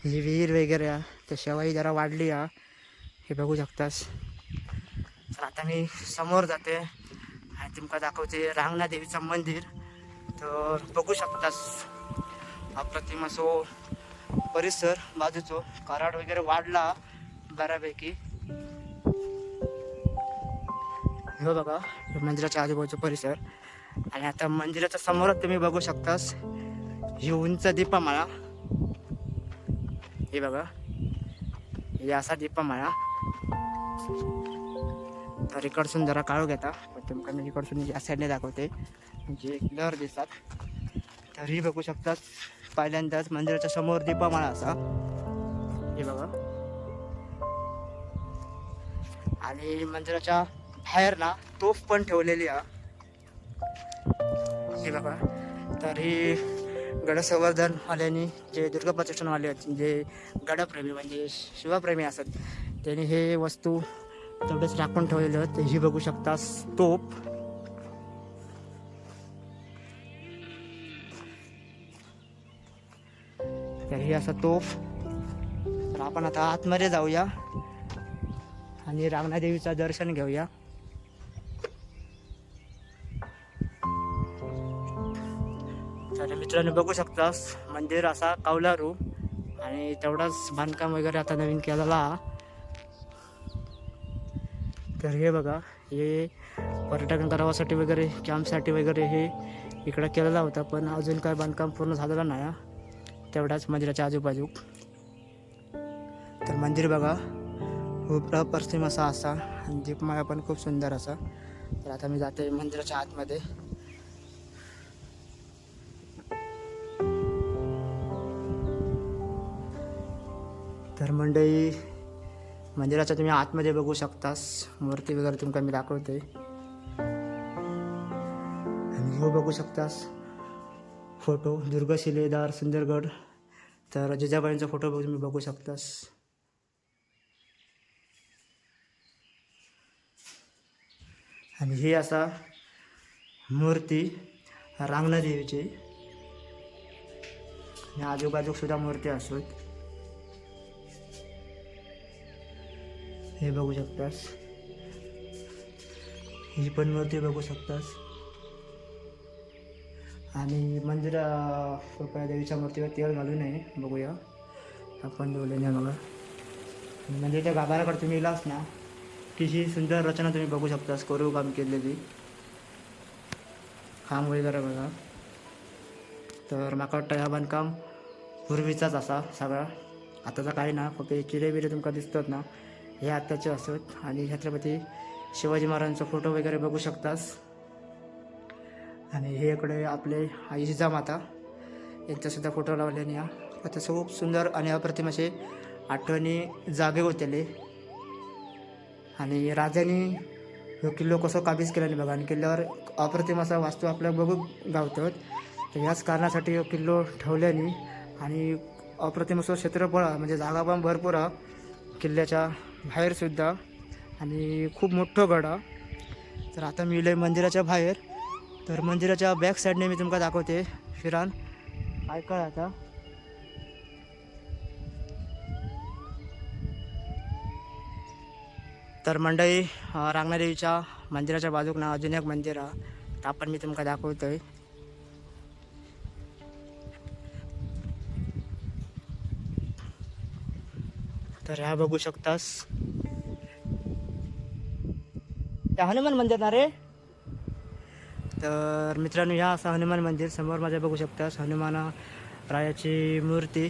ही विहीर वगैरे तर शेवाई जरा वाढली हे बघू शकतास. तर आता मी समोर जाते आणि तुमका दाखवते रांगणादेवीचं मंदिर. तर बघू शकतास अप्रतिम असो परिसर बाजूचो कराड वगैरे वाढला बऱ्यापैकी. हे बघा मंदिराच्या आजूबाजूचा परिसर आणि आता मंदिराच्या समोरच तुम्ही बघू शकतास ही उंच दीपमाळा. हे बघा हे असा दीपमाळा. तर इकडसून जरा काळू घेता पण तुमका मी इकडसून या साईडने दाखवते म्हणजे क्लिअर दिसतात. तर ही बघू शकतात पहिल्यांदाच मंदिराच्या समोर दीपमाळा असा. हे बघा आणि मंदिराच्या बाहेर ना तोफ पण ठेवलेली आहे. हे बघा. तर ही गड संवर्धनवाल्यांनी जे दुर्गा प्रतिष्ठानवाले आहेत, जे गडप्रेमी म्हणजे शिवप्रेमी असतात, त्यांनी हे वस्तू तेवढेच राखून ठेवलेले आहेत. ही बघू शकता तोफ. तर ही असा तोफ. तर आपण आता आतमध्ये जाऊया आणि रांगणादेवीचं दर्शन घेऊया. तर मित्रांनो बघू शकतास मंदिर असा कौलारू आणि तेवढाच बांधकाम वगैरे आता नवीन केलेला. तर हे बघा, हे पर्यटन करावासाठी वगैरे कॅम्पसाठी वगैरे हे इकडं केलेला होता, पण अजून काय बांधकाम पूर्ण झालेलं नाही. तेवढाच मंदिराच्या आजूबाजू. तर मंदिर बघा खूप अप्रतिम असा आणि दीपमाळा पण खूप सुंदर असा. तर आता मी जाते मंदिराच्या आतमध्ये. तर मंडळी मंदिराच्या तुम्ही आतमध्ये बघू शकतास, मूर्ती वगैरे तुमका मी दाखवते. आणि हो बघू शकतास फोटो दुर्ग शिलेदार सुंदरगड. तर जिजाबाईंचा फोटो तुम्ही बघू शकतास. आणि ही असा मूर्ती रांगणादेवीची आणि आजूबाजू सुद्धा मूर्ती असत. हे बघू शकतास. ही पण मूर्ती बघू शकतास. आणि रुपया देवीच्या मूर्तीवर तेल घालू नये. बघूया आपण बोलले मला. मंदिराच्या गाभाऱ्याकडे तुम्ही येलास ना की ही सुंदर रचना तुम्ही बघू शकतास, कोरीव काम केलेली खांब वगैरे बघा. तर माका वाटतं ह्या बांधकाम पूर्वीचाच असा सगळा, आताचा काही ना. फक्त चिरे बिरे तुमका दिसतात ना, हे आत्ताचे असत. आणि छत्रपती शिवाजी महाराजांचा फोटो वगैरे बघू शकतास. आणि हे इकडे आपले आई जिजामाता यांचासुद्धा फोटो लावल्याने आता खूप सुंदर आणि अप्रतिम असे आठवणी जागे होतेले. आणि राजांनी हा किल्लो कसं काबीज केल्याने बघा. आणि किल्ल्यावर अप्रतिम असा वास्तू आपल्याला बघू गावतात. तर याच कारणासाठी किल्लो ठेवल्याने आणि अप्रतिम असं क्षेत्रफळ म्हणजे जागा पण भरपूर किल्ल्याच्या बाहेरसुद्धा आणि खूप मोठं गड. तर आता मी इले मंदिराच्या बाहेर. तर मंदिराच्या बॅक साईडने मी तुमका दाखवते फिरान. ऐका आता. तर मंडळी रांगणादेवीच्या मंदिराच्या बाजूक ना अजून एक मंदिर आहे, तर आपण मी तुमका दाखवतोय. तर ह्या बघू शकतास त्या हनुमान मंदिर ना रे. तर मित्रांनो ह्या असं हनुमान मंदिर समोर माझ्या बघू शकतास. हनुमान रायाची मूर्ती.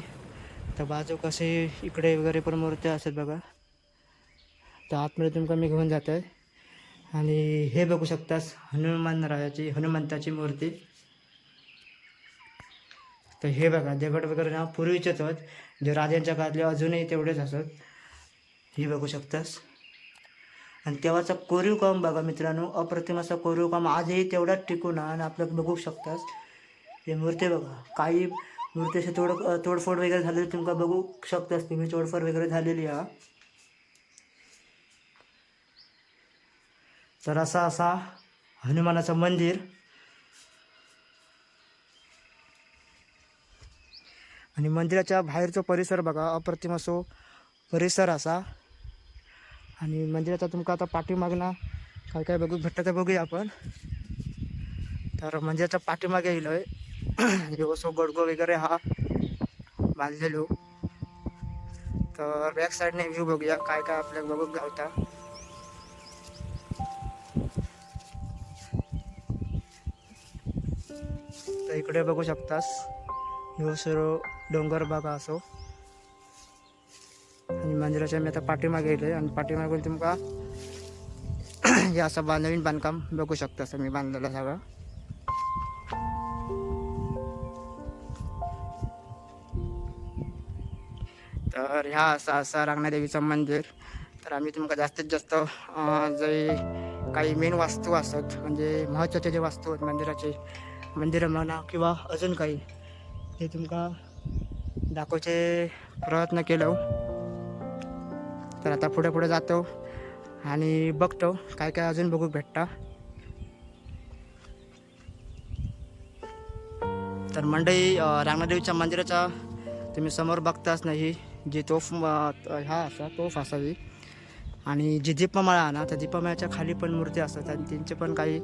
तर बाजू कसे इकडे वगैरे पण मूर्त्या असतात बघा. तर आतमध्ये तुमका मी घेऊन जात आहे. आणि हे बघू शकतास हनुमंताची मूर्ती. तर हे बघा दगड वगैरे ना पूर्वीचेच आहेत, जे राजांच्या काळातले अजूनही तेवढेच असत. ही बघू शकतास. आणि तेव्हाचा कोरीव काम बघा मित्रांनो, अप्रतिम असा कोरीव काम आजही तेवढाच टिकून आणि आपल्याला बघू शकतास. हे मूर्ती बघा, काही मूर्ती असे तोडफोड वगैरे झालेली तुमका बघू शकतास तुम्ही. तोडफोड वगैरे झालेली आहे. तर असा हनुमानाचं मंदिर. आणि मंदिराच्या बाहेरचा परिसर बघा, अप्रतिम असो परिसर असा. आणि मंदिराचा तुमका आता पाठीमागना काय काय बघू भेटतं ते बघूया आपण. तर मंदिराच्या पाठीमागे येईल असो गडगो वगैरे हा बांधलेलो. तर बॅक साईडने व्ह्यू बघूया काय काय आपल्याला बघू गावता. तर इकडे बघू शकतास ह्यो सर्व डोंगर बघा असो. आणि मंदिराच्या मी आता पाठीमागे येईल आणि पाठीमागून तुमका हे असं नवीन बांधकाम बघू शकतास मी बांधलेलं सगळं. तर ह्या असा रांगणादेवीचं मंदिर. तर आम्ही तुमका जास्तीत जास्त जे काही मेन वास्तू असतात म्हणजे महत्त्वाचे जे वास्तू आहेत मंदिराचे, मंदिरं म्हणा किंवा अजून काही, ते तुमका दाखवचे प्रयत्न केलो. तर आता पुढे पुढे जातो आणि बघतो काय काय अजून बघू भेटता. तर मंडई रांगणादेवीच्या मंदिराच्या तुम्ही समोर बघताच नाही जी तोफ हा असा तोफ असावी, आणि जी दीपमाळा ना त्या दीपमाळ्याच्या खाली पण मूर्ती असतात आणि त्यांचे पण काही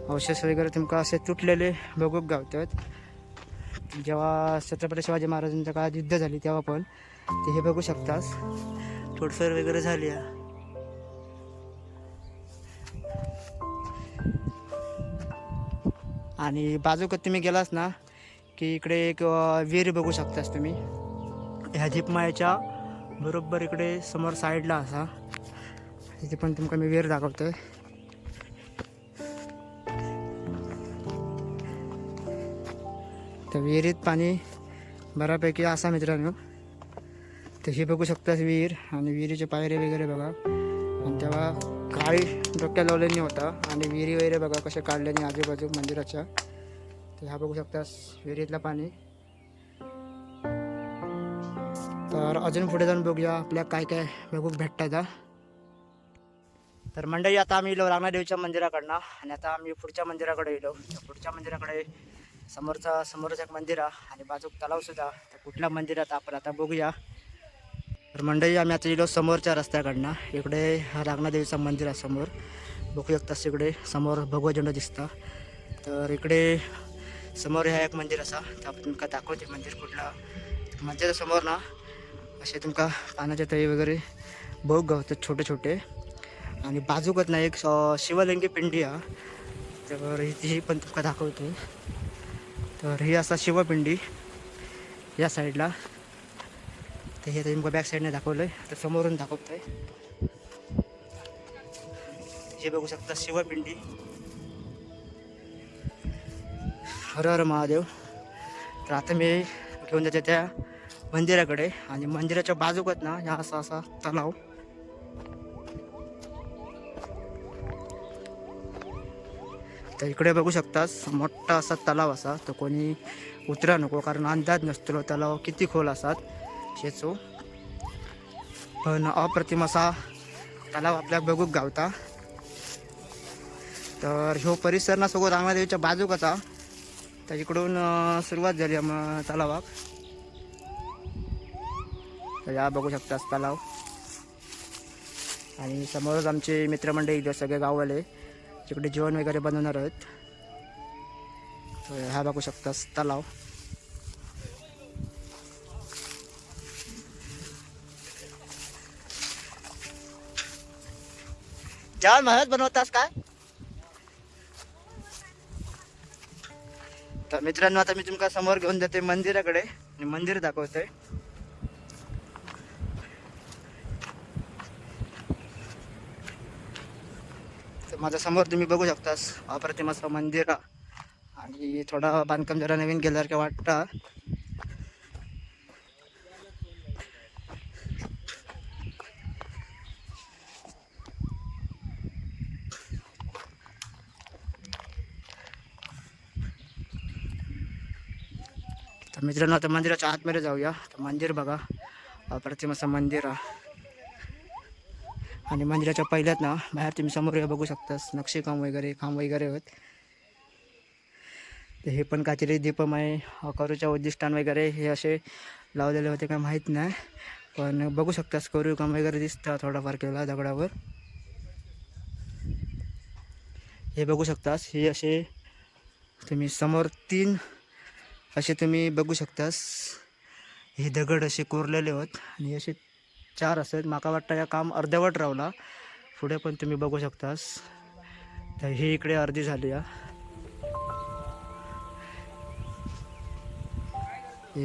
अवशेष वगैरे तुमका असे तुटलेले बघूक गावतात. जेव्हा छत्रपती शिवाजी महाराजांच्या काळात युद्ध झाली तेव्हा पण ते हे बघू शकतास तोडफेड वगैरे झाली आहे. आणि बाजूक तुम्ही गेलास ना की इकडे एक विहीर बघू शकतास तुम्ही. ह्या दीपमाळ्याच्या बरोबर इकडे समोर साईडला असा इथे पण तुमका मी विहीर दाखवतोय. तर विहिरीत पाणी बऱ्यापैकी असा मित्रांनो. तर हे बघू शकतास विहीर, आणि विहिरीचे पायरे वगैरे बघा, आणि तेव्हा काळी डोक्या लावल्याने होता, आणि विहिरी वगैरे बघा कसे काढल्याने आजूबाजू मंदिराच्या. तर ह्या बघू शकतास विहिरीतलं पाणी. तर अजून पुढे जाऊन बघूया आपल्या काय काय बघू भेटतात. तर मंडळी आता आम्ही येलो रांगणादेवीच्या मंदिराकडनं, आणि आता आम्ही पुढच्या मंदिराकडे येलो. पुढच्या मंदिराकडे समोरच एक मंदिर आहे आणि बाजूक तलाव सुद्धा. तर कुठल्या मंदिरात आपण आता बघूया. तर मंडळी आम्ही आता येलो समोरच्या रस्त्याकडनं. इकडे रांगणादेवीचं मंदिर आहे समोर बघू शकतास. इकडे समोर भगवा झेंडा दिसता. तर इकडे समोर ह्या एक मंदिर असा, तर आपण तुमका दाखवते मंदिर कुठला. मंदिराच्या समोर ना असे तुमका पाण्याचे तळी वगैरे बघू गावतात छोटे छोटे, आणि बाजूकच ना एक शिवलिंगी पिंडी आहे. तर ही पण तुमका दाखवतो. तर ही असा शिवपिंडी या साईडला. तर हे तुमका बॅक साईडने दाखवलं आहे, तर समोरून दाखवतोय. हे बघू शकता शिवपिंडी. हर हर महादेव. तर आता मी घेऊन जाते त्या मंदिराकडे, आणि मंदिराच्या बाजूकच ना ह्या असा तलाव. तर इकडे बघू शकतास मोठा असा तलाव असा. तो कोणी उतरा नको, कारण अंदाज नसतो तलाव किती खोल असतात शेचो. पण अप्रतिम असा तलाव आपल्याला बघूक गावता. तर ह्यो परिसर ना सगळं रांगणादेवीच्या बाजूकचा. तर इकडून सुरुवात झाली तलावाक. तर या बघू शकतास तलाव, आणि समोरच आमचे मित्रमंडळी इथे सगळे गाववाले तिकडे जेवण वगैरे बनवणार आहेत. तर हा बघू शकतास तलाव. जेवण महाराज बनवतास काय? तर मित्रांनो आता मी तुमका समोर घेऊन जाते मंदिराकडे, आणि मंदिर दाखवतोय. तर माझ्या समोर तुम्ही बघू शकतास अप्रतिम असं मंदिर, आणि थोडा बांधकाम जरा नवीन केल्यासारखं वाटतं. तर मित्रांनो आता मंदिराच्या आतमध्ये जाऊया. तर मंदिर बघा अप्रतिम असं मंदिर आहे, आणि मंदिराच्या पहिल्यात ना बाहेर तुम्ही समोर बघू शकतास नक्षीकाम वगैरे खांब वगैरे होत. तर हे पण काहीतरी दीपमाळे करूच्या उद्दिष्टान वगैरे हे असे लावलेले होते काय माहीत नाही, पण बघू शकतास करू काम वगैरे दिसतं थोडाफार केला दगडावर. हे बघू शकतास हे असे तुम्ही समोर 3 असे तुम्ही बघू शकतास. हे दगड असे कोरलेले होत, आणि असे 4 असतात. माका वाटतं या काम अर्धवट रावला. पुढे पण तुम्ही बघू शकतास. तर ही इकडे अर्धी झाली आहे.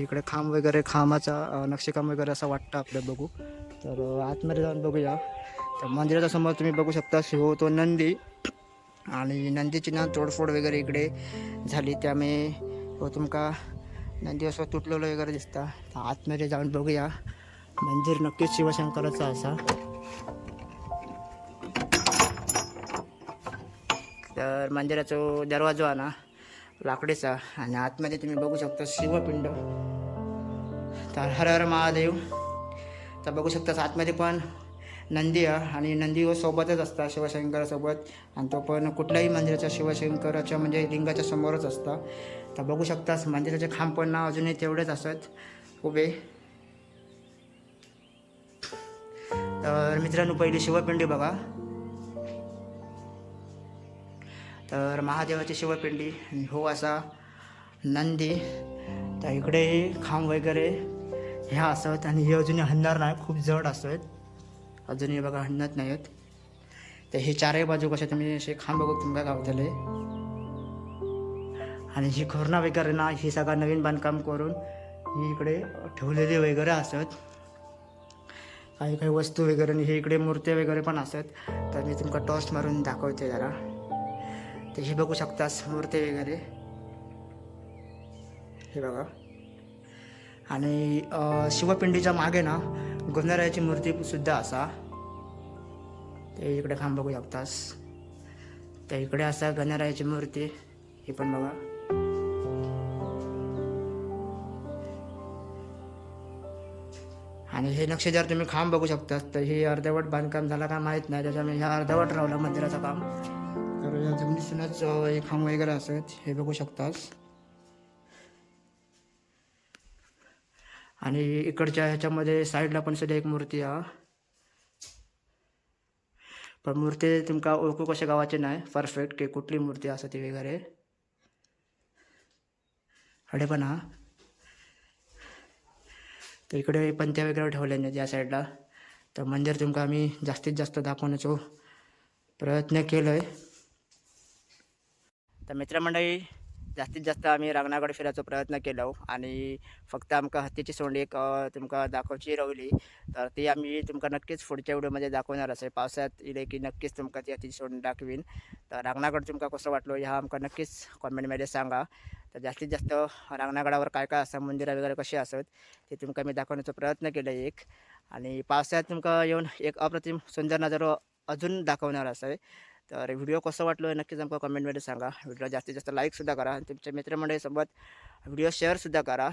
इकडे खांब वगैरे खांबाचा नक्षीकाम वगैरे असं वाटतं आपल्याला बघू. तर आतमध्ये जाऊन बघूया. तर मंदिराच्या समोर तुम्ही बघू शकता शिव तो नंदी, आणि नंदीची ना तोडफोड वगैरे इकडे झाली, त्यामुळे तुमका नंदी असं तुटलेलं वगैरे दिसतं. तर आतमध्ये जाऊन बघूया. मंदिर नक्कीच शिवशंकराचं असा. तर मंदिराचो दरवाजो आहे ना लाकडीचा आणि आतमध्ये तुम्ही बघू शकता शिवपिंड. तर हर हर महादेव. तर बघू शकता आतमध्ये पण नंदी आहे आणि नंदी सोबतच असतात शिवशंकरासोबत, आणि तो पण कुठल्याही मंदिराच्या शिवशंकराच्या म्हणजे लिंगाच्या समोरच असता. तर बघू शकता मंदिराचे खांब पण ना अजूनही तेवढेच असत उभे. तर मित्रांनो पहिली शिवपिंडी बघा. तर महादेवाची शिवपिंडी हो असा नंदी. तर इकडे खांब वगैरे ह्या असत आणि हे अजूनही हलणार नाही, खूप जड असत अजूनही बघा, हलत नाहीत. तर हे चारही बाजू कसे तुम्ही असे खांब बघू तुमका गावतले. आणि ही खोरणा वगैरे ना ही सगळं नवीन बांधकाम करून ही इकडे ठेवलेली वगैरे असत. काही काही वस्तू वगैरे आणि हे इकडे मूर्ती वगैरे पण असत. तर मी तुमका टॉर्च मारून दाखवते जरा. तर हे बघू शकतास मूर्ती वगैरे हे बघा. आणि शिवपिंडीच्या मागे ना गणरायाची मूर्ती सुद्धा असा. ते इकडे खांब बघू शकतास. तर इकडे असा गणरायाची मूर्ती ही पण बघा. आणि हे नक्षी जर तुम्ही खांब बघू शकता तर हे अर्धवट बांधकाम झाला का माहीत नाही, त्याच्यामुळे ह्या अर्धवट राहिलं मंदिराचं काम. तर या जमिनीतूनच हे खांब वगैरे असत हे बघू शकतास. आणि इकडच्या ह्याच्यामध्ये साईडला पण सुद्धा एक मूर्ती आहे. पण मूर्ती तुमका ओळखू कशा गावाचे नाही परफेक्ट की कुठली मूर्ती असं ती वगैरे. हडे पण हा. तर इकडे पंत्या वगैरे ठेवले आहेत या साईडला. तर मंदिर तुमका आम्ही जास्तीत जास्त दाखवण्याचा प्रयत्न केलो आहे. तर मित्रमंडळी जास्तीत जास्त आम्ही रांगणागड फिरायचा प्रयत्न केलो आणि फक्त आमका हत्तीची सोंड एक तुमका दाखवची राहिली. तर ती आम्ही तुमका नक्कीच पुढच्या व्हिडिओमध्ये दाखवणार असेल. पावसाळ्यात येले की नक्कीच तुमका ती हत्तीची सोंड दाखवीन. तर रांगणागड तुमका कसं वाटलो ह्या आमका नक्कीच कॉमेंटमध्ये सांगा. तर जास्तीत जास्त रांगणागडावर काय काय असं मंदिरं वगैरे कशी असत ते तुमका मी दाखवण्याचा प्रयत्न केला एक. आणि पावसाळ्यात तुमका येऊन एक अप्रतिम सुंदर नजारा अजून दाखवणार असेल. तर व्हिडिओ कसं वाटलं नक्कीच आमका कमेंटमध्ये सांगा. व्हिडिओला जास्तीत जास्त लाईकसुद्धा करा आणि तुमच्या मित्रमंडळीसोबत व्हिडिओ शेअरसुद्धा करा.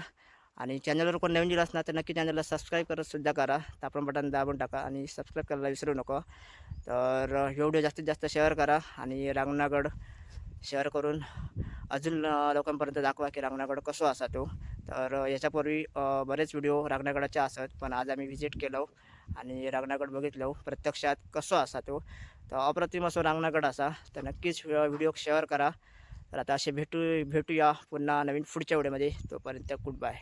आणि चॅनलवर कोण नवीन गेला असणार तर नक्की चॅनलला सबस्क्राईब करतसुद्धा करा. तर आपण बटन दाबून टाका आणि सबस्क्राईब करायला विसरू नको. तर व्हिडिओ जास्तीत जास्त शेअर करा आणि रांगणागड शेअर करून अजून लोकांपर्यंत दाखवा की रांगणागड कसं असा तो. तर याच्यापूर्वी बरेच व्हिडिओ रांगणागडाचे असत, पण आज आम्ही व्हिजिट केलो आणि रांगणागड बघितलो प्रत्यक्षात कसं असा तो. तर अप्रतिम असं रांगणागड असा. तर नक्कीच व्हिडिओ शेअर करा. तर आता असे भेटूया पुन्हा नवीन पुढच्या व्हिडिओमध्ये. तोपर्यंत गुड बाय.